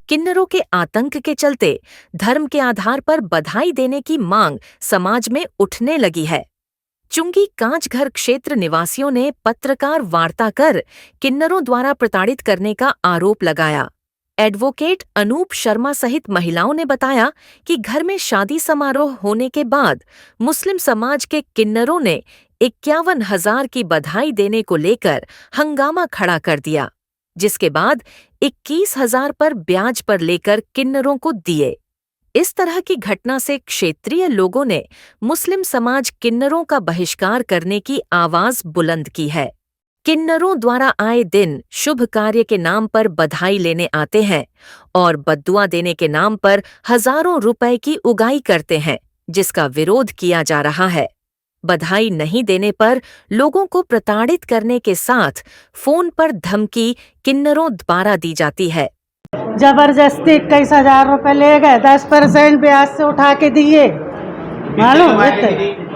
किन्नरों के आतंक के चलते धर्म के आधार पर बधाई देने की मांग समाज में उठने लगी है। चुंगी कांचघर क्षेत्र निवासियों ने पत्रकार वार्ता कर किन्नरों द्वारा प्रताड़ित करने का आरोप लगाया। एडवोकेट अनूप शर्मा सहित महिलाओं ने बताया कि घर में शादी समारोह होने के बाद मुस्लिम समाज के किन्नरों ने 51,000 की बधाई देने को लेकर हंगामा खड़ा कर दिया, जिसके बाद 21,000 पर ब्याज पर लेकर किन्नरों को दिए। इस तरह की घटना से क्षेत्रीय लोगों ने मुस्लिम समाज किन्नरों का बहिष्कार करने की आवाज बुलंद की है। किन्नरों द्वारा आए दिन शुभ कार्य के नाम पर बधाई लेने आते हैं और बद्दुआ देने के नाम पर हजारों रुपए की उगाई करते हैं, जिसका विरोध किया जा रहा है। बधाई नहीं देने पर लोगों को प्रताड़ित करने के साथ फोन पर धमकी किन्नरों द्वारा दी जाती है। जबरदस्ती 21,000 रुपए ले गए, 10% ब्याज से उठा के दिए। मालूम है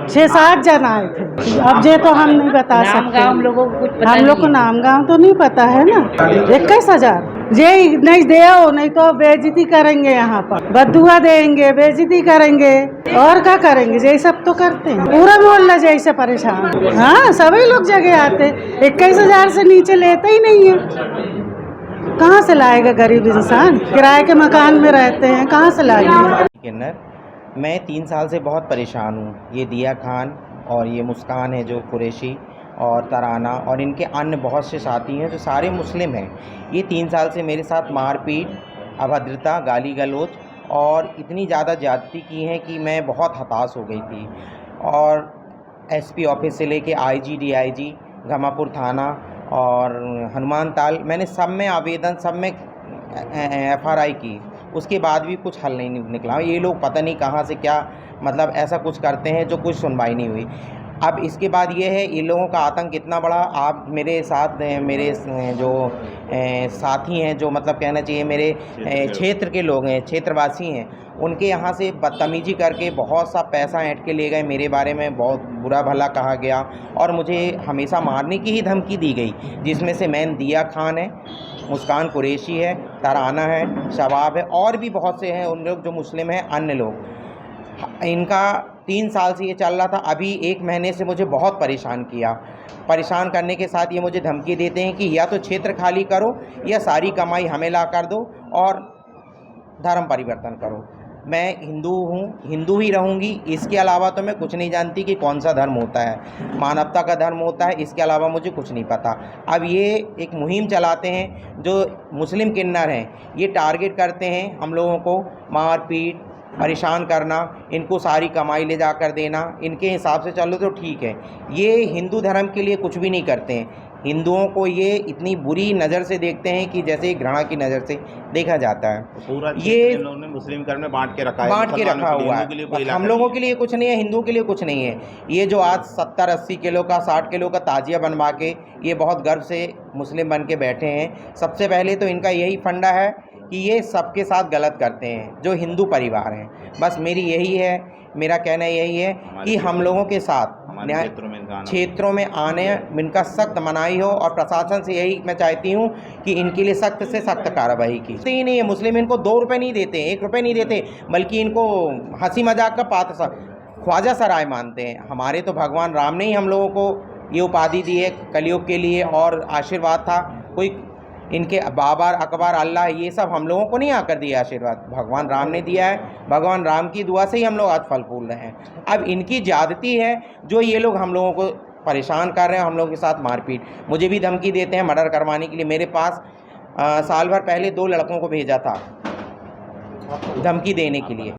6-7 जन आए थे। अब ये तो हम नहीं बता सकते, हम लोग को नाम गाँव तो नहीं पता है ना। 21,000 ये नहीं दे नहीं तो बेइज्जती करेंगे, यहाँ पर बद्दुआ देंगे, बेइज्जती करेंगे और क्या करेंगे। यही सब तो करते हैं, पूरा मोहल्ला जैसे परेशान। हाँ, सभी लोग जगह आते। 21,000 से नीचे लेते ही नहीं है। कहाँ से लाएगा गरीब इंसान? किराए के मकान में रहते हैं, कहाँ से लाएंगे? किन्नर, मैं 3 साल से बहुत परेशान हूँ। ये दिया खान और ये मुस्कान है जो कुरैशी और तराना और इनके अन्य बहुत से साथी हैं जो सारे मुस्लिम हैं। ये 3 साल से मेरे साथ मारपीट, अभद्रता, गाली गलौज और इतनी ज़्यादा ज्यादती की हैं कि मैं बहुत हताश हो गई थी। और एसपी ऑफिस से लेके आईजी, डीआईजी, घमापुर थाना और हनुमान ताल, मैंने सब में आवेदन, सब में एफआरआई की, उसके बाद भी कुछ हल नहीं निकला। ये लोग पता नहीं कहाँ से क्या मतलब ऐसा कुछ करते हैं जो कुछ सुनवाई नहीं हुई। अब इसके बाद ये है, इन लोगों का आतंक इतना बड़ा। आप मेरे साथ मेरे जो साथी हैं, जो मतलब कहना चाहिए मेरे क्षेत्र के लोग हैं, क्षेत्रवासी हैं, उनके यहाँ से बदतमीजी करके बहुत सा पैसा ऐंठ के ले गए। मेरे बारे में बहुत बुरा भला कहा गया और मुझे हमेशा मारने की ही धमकी दी गई, जिसमें से मैन दिया खान है, मुस्कान कुरैशी है, तराना है, शबाब है और भी बहुत से हैं उन लोग जो मुस्लिम हैं, अन्य लोग। इनका 3 साल से ये चल रहा था। अभी 1 महीने से मुझे बहुत परेशान किया। परेशान करने के साथ ये मुझे धमकी देते हैं कि या तो क्षेत्र खाली करो या सारी कमाई हमें ला कर दो और धर्म परिवर्तन करो। मैं हिंदू हूँ, हिंदू ही रहूँगी। इसके अलावा तो मैं कुछ नहीं जानती कि कौन सा धर्म होता है। मानवता का धर्म होता है, इसके अलावा मुझे कुछ नहीं पता। अब ये एक मुहिम चलाते हैं, जो मुस्लिम किन्नर हैं, ये टारगेट करते हैं हम लोगों को, मारपीट, परेशान करना, इनको सारी कमाई ले जाकर देना। इनके हिसाब से चलो तो ठीक है, ये हिंदू धर्म के लिए कुछ भी नहीं करते हैं। हिंदुओं को ये इतनी बुरी नज़र से देखते हैं कि जैसे घृणा की नज़र से देखा जाता है। पूरा ये लोगों ने मुस्लिम घर में बांट के रखा है, बांट के रखा हुआ है। हम लोगों के लिए कुछ नहीं है, हिंदुओं के लिए कुछ नहीं है। ये जो आज 70-80 किलो का, 60 किलो का ताजिया बनवा के ये बहुत गर्व से मुस्लिम बन के बैठे हैं। सबसे पहले तो इनका यही फंडा है कि ये सबके साथ गलत करते हैं जो हिंदू परिवार हैं। बस मेरी यही है, मेरा कहना यही है कि हम लोगों के साथ क्षेत्रों में आने इनका सख्त मनाही हो और प्रशासन से यही मैं चाहती हूँ कि इनके लिए सख्त से सख्त कार्रवाई की। ही नहीं है, मुस्लिम इनको 2 रुपये नहीं देते, 1 रुपये नहीं देते, बल्कि इनको हंसी मजाक का पात्र ख्वाजा सराय मानते हैं। हमारे तो भगवान राम ने ही हम लोगों को ये उपाधि दी है कलयुग के लिए और आशीर्वाद था। कोई इनके बाबर, अकबर, अल्लाह, ये सब हम लोगों को नहीं आकर दिया आशीर्वाद, भगवान राम ने दिया है। भगवान राम की दुआ से ही हम लोग आज फल फूल रहे हैं। अब इनकी ज्यादती है जो ये लोग हम लोगों को परेशान कर रहे हैं, हम लोगों के साथ मारपीट। मुझे भी धमकी देते हैं मर्डर करवाने के लिए। मेरे पास साल भर पहले 2 लड़कों को भेजा था धमकी देने के लिए।